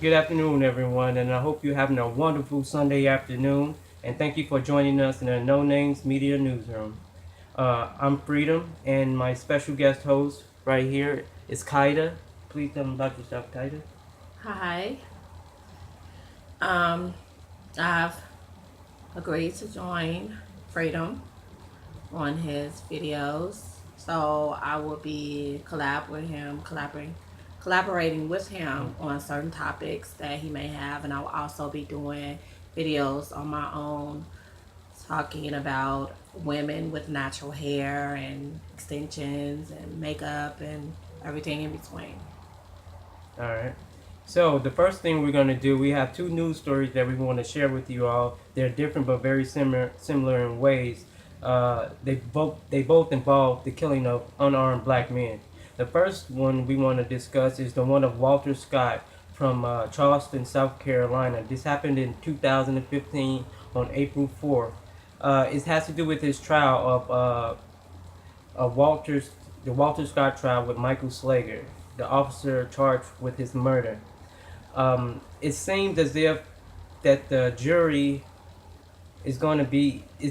Good afternoon, everyone, and I hope you're having a wonderful Sunday afternoon. And thank you for joining us in the No Names Media Newsroom. I'm Freedom, and my special guest host right here is Kyda. Please tell me about yourself, Kyda. Hi. Um, I've agreed to join Freedom on his videos. So I will be collaborating with him on certain topics that he may have, and I will also be doing videos on my own talking about women with natural hair and extensions and makeup and everything in between. All right. So the first thing we're going to do, we have two news stories that we want to share with you all. They're different but very similar in ways. They both involve the killing of unarmed black men. The first one we want to discuss is the one of Walter Scott from Charleston, South Carolina. This happened in 2015 on April 4th. It has to do with his trial of the Walter Scott trial with Michael Slager, the officer charged with his murder. It seems as if that the jury is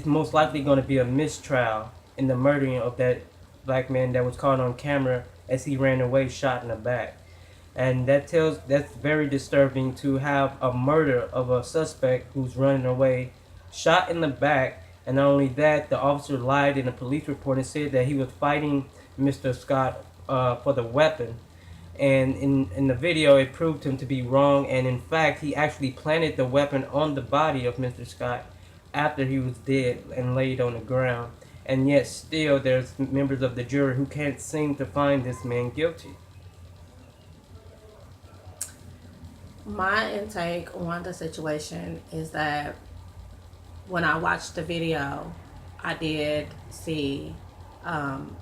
most likely going to be a mistrial in the murdering of that black man that was caught on camera as he ran away, shot in the back. And that's very disturbing to have a murder of a suspect who's running away, shot in the back. And not only that, the officer lied in a police report and said that he was fighting Mr. Scott for the weapon. And in the video, it proved him to be wrong. And in fact, he actually planted the weapon on the body of Mr. Scott after he was dead and laid on the ground. And yet, still, there's members of the jury who can't seem to find this man guilty. My intake on the situation is that when I watched the video, I did see um,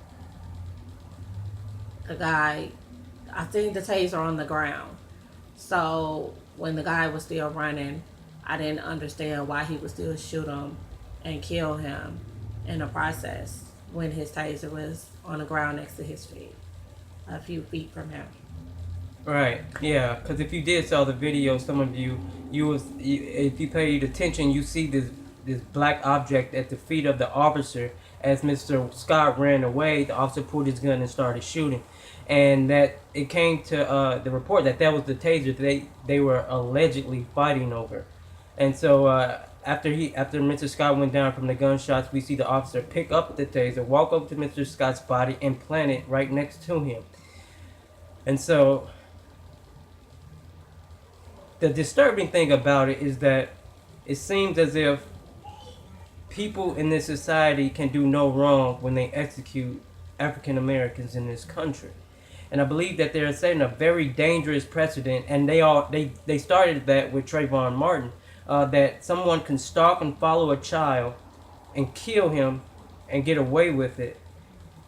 the guy. I think the taser on the ground. So when the guy was still running, I didn't understand why he would still shoot him and kill him in the process when his taser was on the ground next to his feet, a few feet from him. Right. Yeah. Because if you did saw the video, some of if you paid attention, you see this black object at the feet of the officer. As Mr. Scott ran away, the officer pulled his gun and started shooting, and that it came to the report that that was the taser they were allegedly fighting over, and so after Mr. Scott went down from the gunshots, we see the officer pick up the taser, walk up to Mr. Scott's body, and plant it right next to him, and so the disturbing thing about it is that it seems as if people in this society can do no wrong when they execute African Americans in this country. And I believe that they're setting a very dangerous precedent, and they started that with Trayvon Martin, that someone can stalk and follow a child and kill him and get away with it.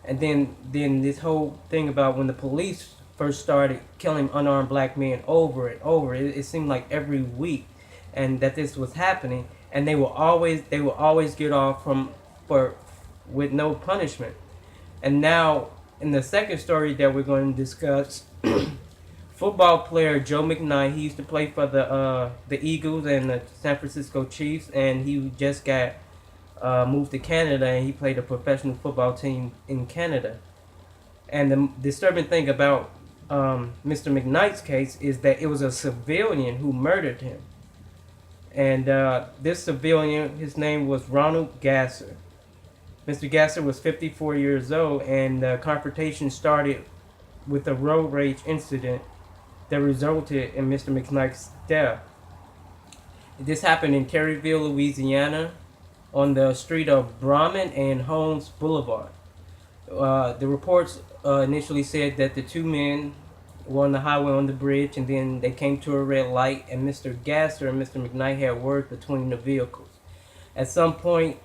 And then this whole thing about when the police first started killing unarmed black men over and over, it seemed like every week, and that this was happening, and they will always get off for with no punishment. And now in the second story that we're going to discuss, football player Joe Mcknight, he used to play for the Eagles and the San Francisco Chiefs, and he just got moved to Canada, and he played a professional football team in Canada. And the disturbing thing about Mr. McKnight's case is that it was a civilian who murdered him. And this civilian, his name was Ronald Gasser. Mr. Gasser was 54 years old, and the confrontation started with a road rage incident that resulted in Mr. McKnight's death. This happened in Caryville, Louisiana, on the street of Brahman and Holmes Boulevard. The reports initially said that the two men were on the highway on the bridge, and then they came to a red light, and Mr. Gasser and Mr. McKnight had words between the vehicles. At some point,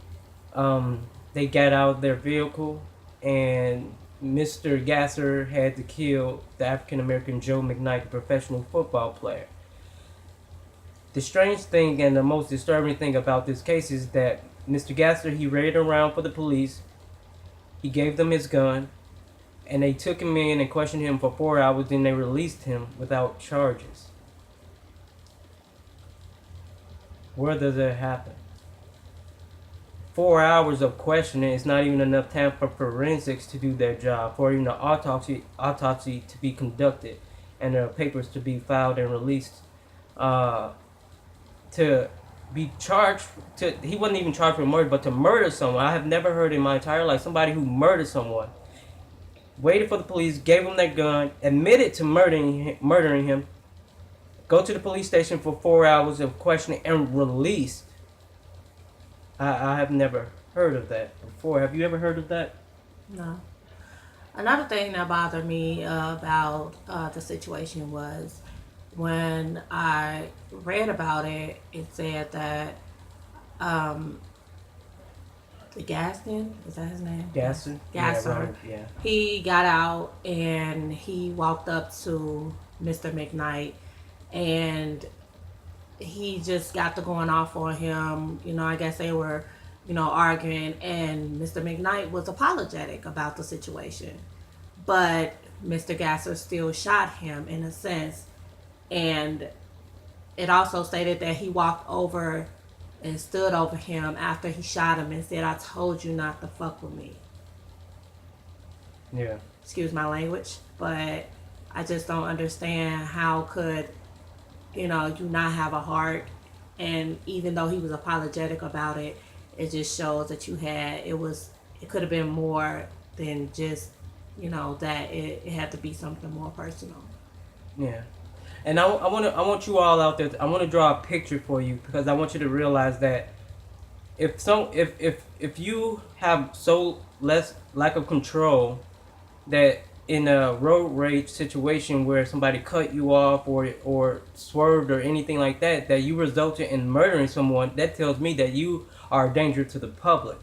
they got out of their vehicle, and Mr. Gasser had to kill the African American Joe Mcknight, the professional football player. The strange thing and the most disturbing thing about this case is that Mr. Gasser, he ran around for the police. He gave them his gun, and they took him in and questioned him for 4 hours. Then they released him without charges. Where does it happen? 4 hours of questioning is not even enough time for forensics to do their job, for even an autopsy to be conducted, and the papers to be filed and released. To be charged, he wasn't even charged for murder, but to murder someone. I have never heard in my entire life somebody who murdered someone, waited for the police, gave him their gun, admitted to murdering him, go to the police station for 4 hours of questioning, and released. I have never heard of that before. Have you ever heard of that? No. Another thing that bothered me about the situation was when I read about it, it said that the Gaston, is that his name? Gaston? Gaston. Yeah. He got out and he walked up to Mr. Mcknight and he just got to going off on him. You know, I guess they were, arguing, and Mr. Mcknight was apologetic about the situation. But Mr. Gasser still shot him in a sense. And it also stated that he walked over and stood over him after he shot him and said, "I told you not to fuck with me." Yeah. Excuse my language, but I just don't understand how could you not have a heart. And even though he was apologetic about it, it just shows that it could have been more than just that it had to be something more personal. Yeah. And I want you all out there. I want to draw a picture for you, because I want you to realize that if you have so less lack of control, that in a road rage situation where somebody cut you off or swerved or anything like that, that you resulted in murdering someone, that tells me that you are a danger to the public.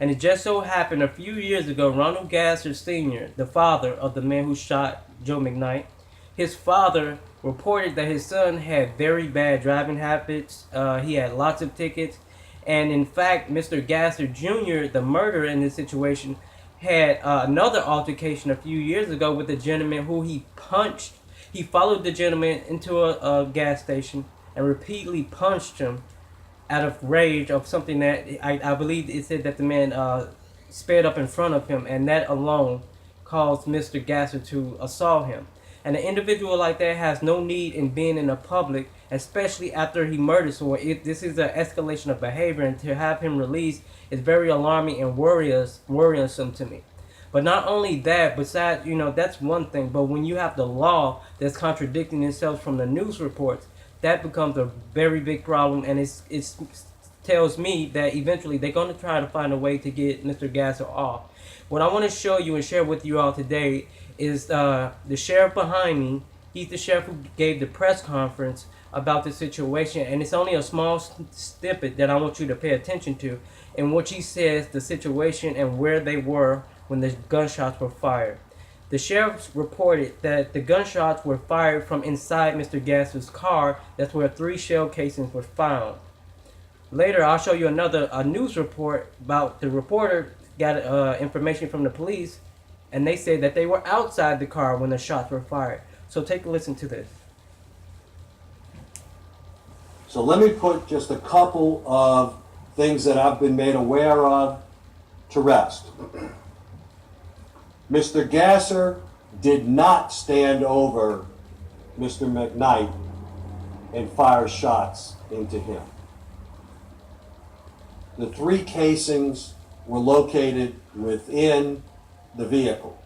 And it just so happened a few years ago, Ronald Gasser Sr., the father of the man who shot Joe Mcknight, his father reported that his son had very bad driving habits. He had lots of tickets. And in fact, Mr. Gasser Jr., the murderer in this situation, had another altercation a few years ago with a gentleman who he punched. He followed the gentleman into a gas station and repeatedly punched him out of rage of something that I believe it said that the man sped up in front of him, and that alone caused Mr. Gasser to assault him. And an individual like that has no need in being in the public, especially after he murdered someone. This is an escalation of behavior, and to have him released is very alarming and worrisome to me. But not only that, besides, that's one thing, but when you have the law that's contradicting itself from the news reports, that becomes a very big problem, and it tells me that eventually they're going to try to find a way to get Mr. Gasser off. What I want to show you and share with you all today is the sheriff behind me. He's the sheriff who gave the press conference about the situation, and it's only a small snippet that I want you to pay attention to, in which he says the situation and where they were when the gunshots were fired. The sheriff reported that the gunshots were fired from inside Mr. Gasser's car. That's where 3 shell casings were found. Later, I'll show you a news report about the reporter got information from the police, and they say that they were outside the car when the shots were fired. So take a listen to this. So let me put just a couple of things that I've been made aware of to rest. Mr. Gasser did not stand over Mr. Mcknight and fire shots into him. The 3 casings were located within the vehicle.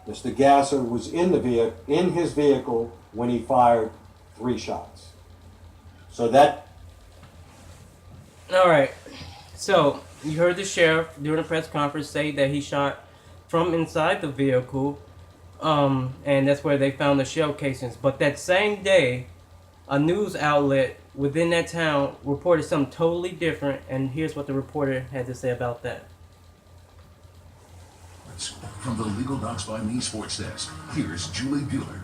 Mr. Gasser was in his vehicle when he fired 3 shots. So that. All right. So you heard the sheriff during a press conference say that he shot from inside the vehicle, and that's where they found the shell casings. But that same day, a news outlet within that town reported something totally different, and here's what the reporter had to say about that. From the Legal Docs by Me Sports Desk, here's Julie Bueller.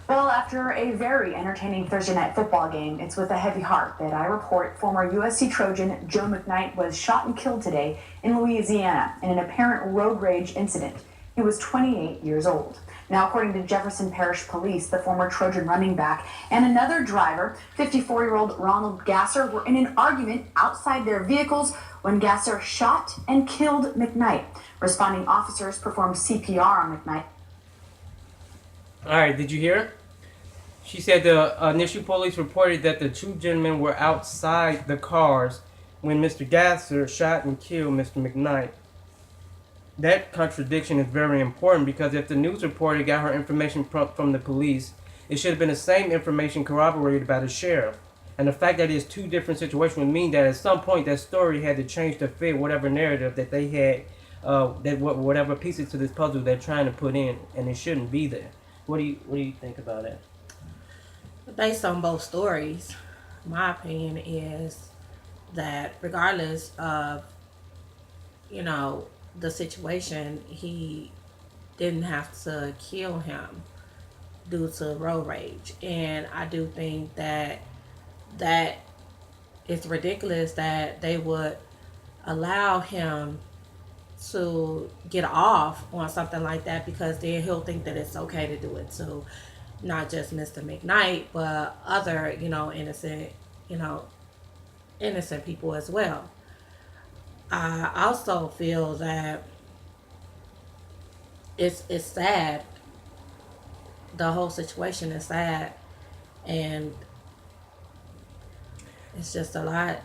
Well, after a very entertaining Thursday night football game, it's with a heavy heart that I report former USC Trojan Joe Mcknight was shot and killed today in Louisiana in an apparent road rage incident. He was 28 years old. Now, according to Jefferson Parish Police, the former Trojan running back and another driver, 54-year-old Ronald Gasser, were in an argument outside their vehicles when Gasser shot and killed McKnight. Responding officers performed CPR on McKnight. All right, did you hear? She said the initial police reported that the two gentlemen were outside the cars when Mr. Gasser shot and killed Mr. McKnight. That contradiction is very important because if the news reporter got her information from the police, it should have been the same information corroborated by the sheriff. And the fact that it's two different situations would mean that at some point that story had to change to fit whatever narrative that they had, whatever pieces to this puzzle they're trying to put in, and it shouldn't be there. What do you think about that? Based on both stories, my opinion is that regardless of, the situation, he didn't have to kill him due to road rage. And I do think that it's ridiculous that they would allow him to get off on something like that, because then he'll think that it's okay to do it to not just Mr. McKnight, but other, innocent people as well. I also feel that it's sad. The whole situation is sad, and it's just a lot.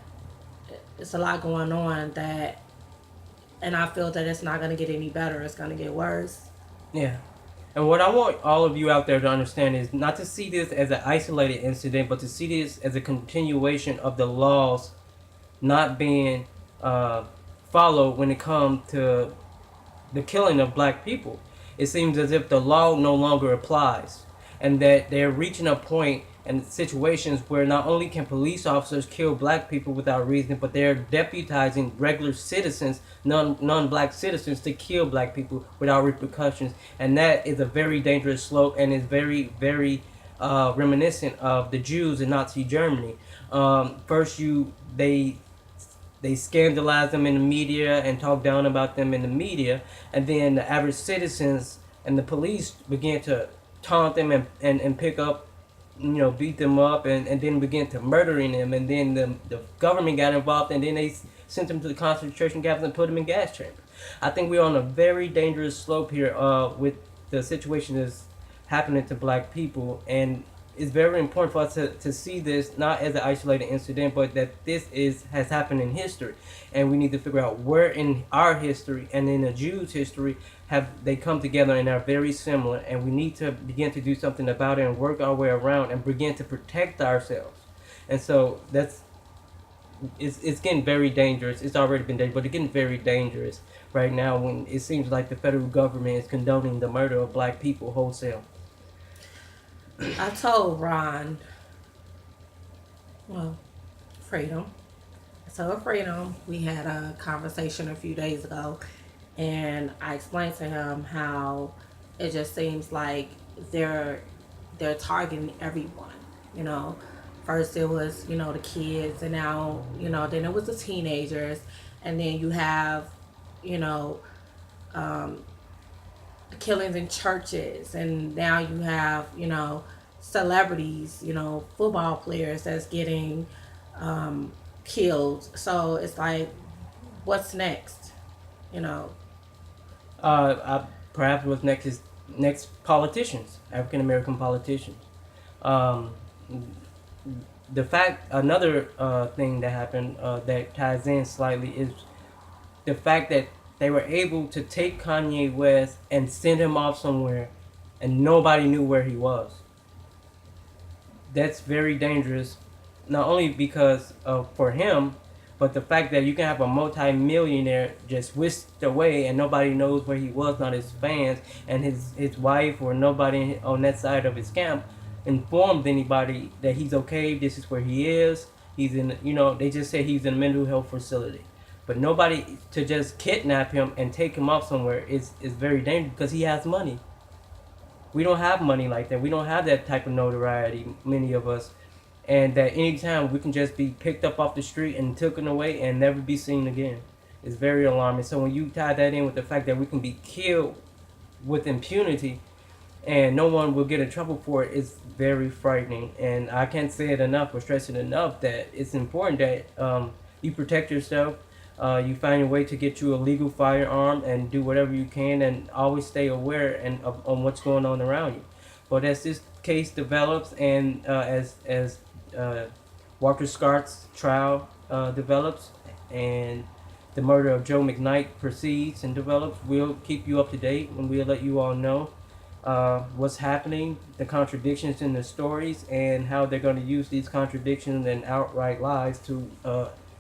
It's a lot going on and I feel that it's not going to get any better. It's going to get worse. Yeah. And what I want all of you out there to understand is not to see this as an isolated incident, but to see this as a continuation of the laws not being followed when it comes to the killing of black people. It seems as if the law no longer applies, and that they're reaching a point and situations where not only can police officers kill black people without reason, but they're deputizing regular citizens, non-black citizens, to kill black people without repercussions. And that is a very dangerous slope, and is very, very reminiscent of the Jews in Nazi Germany. First, they scandalize them in the media and talk down about them in the media, and then the average citizens and the police began to taunt them and pick up, beat them up, and then begin to murdering them, and then the government got involved, and then they sent them to the concentration camps and put them in gas chambers. I think we're on a very dangerous slope here with the situation that's happening to black people, and it's very important for us to see this not as an isolated incident, but that this has happened in history, and we need to figure out where in our history and in the Jews' history have they come together and are very similar, and we need to begin to do something about it and work our way around and begin to protect ourselves. And so it's getting very dangerous. It's already been dangerous, but it's getting very dangerous right now when it seems like the federal government is condoning the murder of black people wholesale. I told Freedom. So Freedom, we had a conversation a few days ago, and I explained to him how it just seems like they're targeting everyone. First it was, the kids, and now, then it was the teenagers, and then you have, killings in churches, and now you have, celebrities, football players that's getting killed. So it's like, what's next? Perhaps what's next is politicians, African American politicians. Another thing that happened that ties in slightly is the fact that they were able to take Kanye West and send him off somewhere, and nobody knew where he was. That's very dangerous, not only because for him, but the fact that you can have a multi-millionaire just whisked away and nobody knows where he was, not his fans and his wife or nobody on that side of his camp informed anybody that he's okay, this is where he is. He's in, they just say he's in a mental health facility. But nobody to just kidnap him and take him off somewhere is very dangerous because he has money. We don't have money like that. We don't have that type of notoriety, many of us. And that anytime we can just be picked up off the street and taken away and never be seen again. It's very alarming. So when you tie that in with the fact that we can be killed with impunity, and no one will get in trouble for it, is very frightening. And I can't say it enough or stress it enough that it's important that you protect yourself. You find a way to get you a legal firearm and do whatever you can, and always stay aware and on what's going on around you. But as this case develops, and as Walter Scott's trial develops, and the murder of Joe Mcknight proceeds and develops, we'll keep you up to date, and we'll let you all know what's happening, the contradictions in the stories, and how they're going to use these contradictions and outright lies to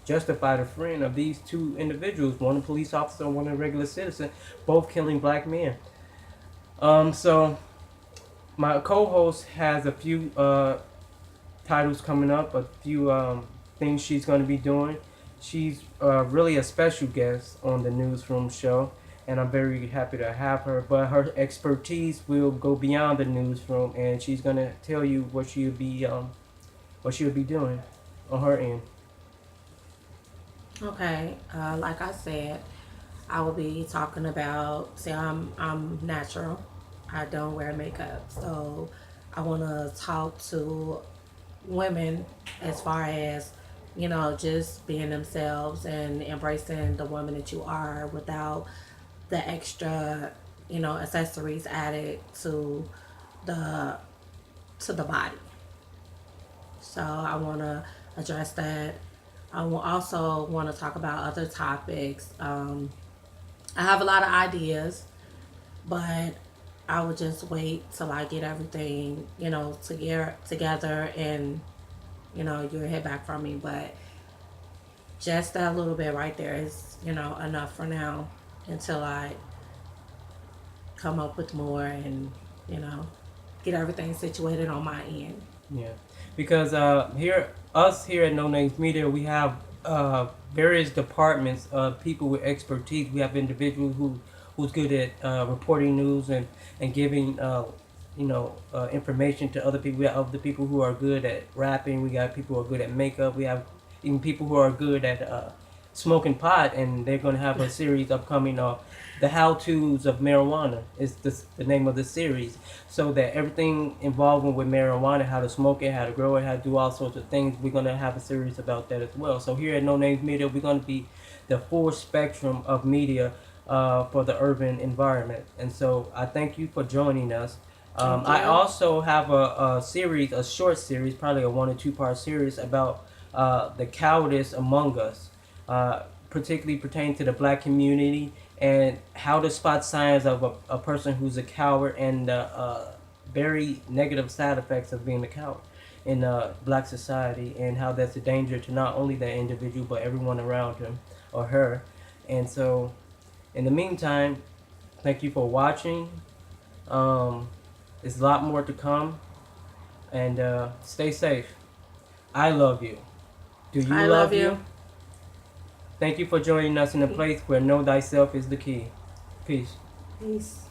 justify the friend of these two individuals, one a police officer, one a regular citizen, both killing black men. So my co-host has a few titles coming up, a few things she's going to be doing. She's really a special guest on the Newsroom show, and I'm very happy to have her. But her expertise will go beyond the newsroom, and she's going to tell you what she'll be doing on her end. Okay, like I said, I will be talking about. See, I'm natural. I don't wear makeup, so I want to talk to women as far as just being themselves and embracing the woman that you are without the extra accessories added to the body. So I want to address that. I will also want to talk about other topics. I have a lot of ideas, but I will just wait till I get everything, together, and you'll hear back from me. But just that little bit right there is, enough for now until I come up with more and, get everything situated on my end. Yeah, because here at No Names Media, we have various departments of people with expertise. We have individuals who's good at reporting news and giving information to other people. We have other people who are good at rapping. We got people who are good at makeup. We have even people who are good at smoking pot, and they're going to have a series upcoming of the how-tos of marijuana is the name of the series, so that everything involving with marijuana, how to smoke it, how to grow it, how to do all sorts of things, we're going to have a series about that as well. So here at No Names Media, we're going to be the full spectrum of media for the urban environment. And so I thank you for joining us. I also have a short series, probably a 1 or 2 part series about the cowardice among us, particularly pertaining to the black community, and how to spot signs of a person who's a coward, and very negative side effects of being a coward in black society, and how that's a danger to not only that individual but everyone around him or her. And so in the meantime, thank you for watching. There's a lot more to come, and stay safe. I love you. Do you I love love you? Thank you for joining us in a place where know thyself is the key. Peace. Peace.